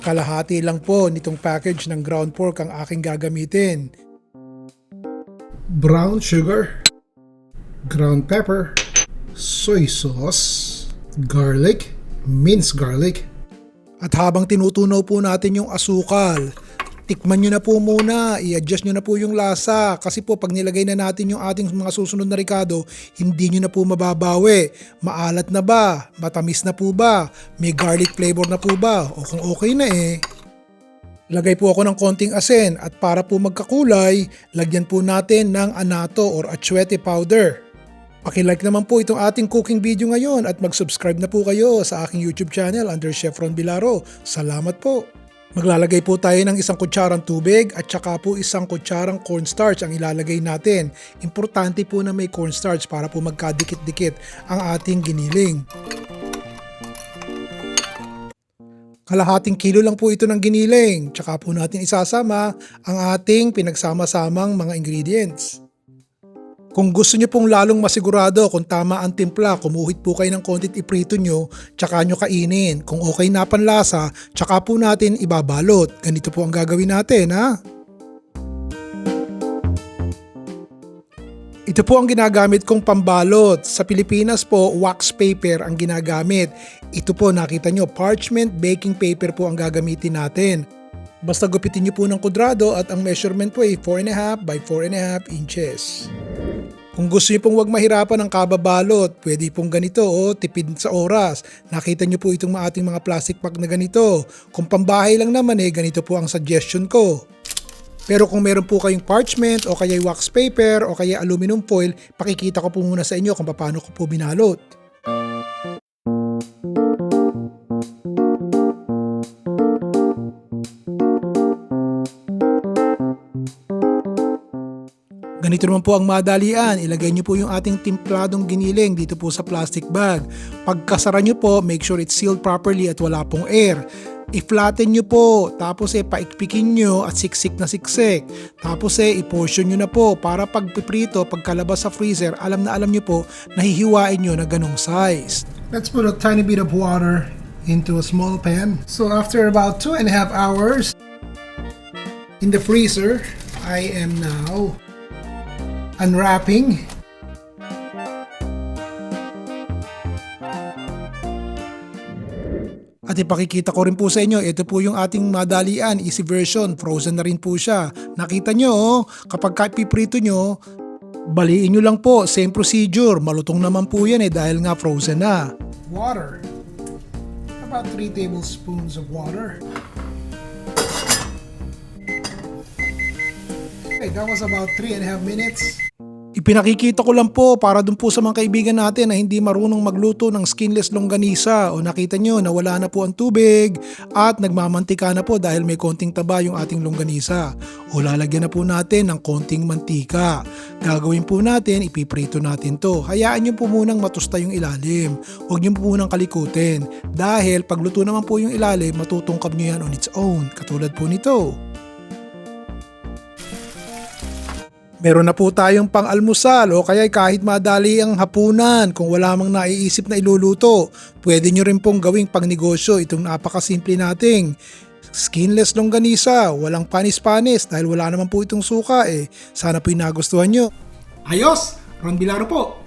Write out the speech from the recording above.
Kalahati lang po nitong package ng ground pork ang aking gagamitin. Brown sugar, ground pepper, soy sauce, garlic, minced garlic. At habang tinutunaw po natin yung asukal, tikman nyo na po muna, i-adjust nyo na po yung lasa kasi po pag nilagay na natin yung ating mga susunod na ricado, hindi nyo na po mababawi. Maalat na ba? Matamis na po ba? May garlic flavor na po ba? O kung okay na lagay po ako ng konting asin at para po magkakulay, lagyan po natin ng anato or atsuete powder. Paki-like naman po itong ating cooking video ngayon at mag-subscribe na po kayo sa aking YouTube channel under Chef Ron Vilaro. Salamat po! Maglalagay po tayo ng 1 kutsarang tubig at saka po 1 kutsarang cornstarch ang ilalagay natin. Importante po na may cornstarch para po magkadikit-dikit ang ating giniling. Kalahating kilo lang po ito ng giniling. Tsaka po natin isasama ang ating pinagsama-samang mga ingredients. Kung gusto nyo pong lalong masigurado kung tama ang timpla, kumuhit po kayo ng kontit iprito nyo, tsaka nyo kainin. Kung okay na panlasa, tsaka po natin ibabalot. Ganito po ang gagawin natin, ha? Ito po ang ginagamit kong pambalot. Sa Pilipinas po, wax paper ang ginagamit. Ito po, nakita nyo, parchment baking paper po ang gagamitin natin. Basta gupitin nyo po ng kudrado at ang measurement po ay 4.5 by 4.5 inches. Kung gusto niyo pong wag mahirapan ng kababalot, pwede pong ganito tipid sa oras. Nakita niyo po itong ating mga plastic bag na ganito. Kung pambahay lang naman ganito po ang suggestion ko. Pero kung meron po kayong parchment o kaya wax paper o kaya aluminum foil, pakikita ko po muna sa inyo kung paano ko po binalot. Ganito naman po ang madalian, ilagay nyo po yung ating timpladong giniling dito po sa plastic bag. Pagkasara nyo po, make sure it's sealed properly at wala pong air. I-flatten nyo po, tapos paikpikin nyo at siksik na siksik. Tapos i-portion nyo na po para pag piprito, pagkalabas sa freezer, alam nyo po, nahihiwain nyo na ganong size. Let's put a tiny bit of water into a small pan. So after about 2.5 hours in the freezer, I am now unwrapping. At ipakikita ko rin po sa inyo, ito po yung ating madalian, easy version, frozen na rin po siya. Nakita nyo, kapag piprito nyo, baliin nyo lang po, same procedure, malutong naman po yan dahil nga frozen na. Water, about 3 tablespoons of water. Okay, that was about 3.5 minutes. Ipinakikita ko lang po para dun po sa mga kaibigan natin na hindi marunong magluto ng skinless longganisa o nakita nyo na wala na po ang tubig at nagmamantika na po dahil may konting taba yung ating longganisa o lalagyan na po natin ng konting mantika. Gagawin po natin, ipiprito natin to. Hayaan nyo po munang matusta yung ilalim. Huwag nyo po munang kalikutin dahil pagluto naman po yung ilalim, matutungkab nyo yan on its own katulad po nito. Meron na po tayong pang-almusal o kaya kahit madali ang hapunan kung wala mang naiisip na iluluto. Pwede nyo rin pong gawing pangnegosyo itong napakasimple nating skinless longganisa, walang panis-panis dahil wala naman po itong suka Sana po yung nagustuhan nyo. Ayos! Ron Vilaro po!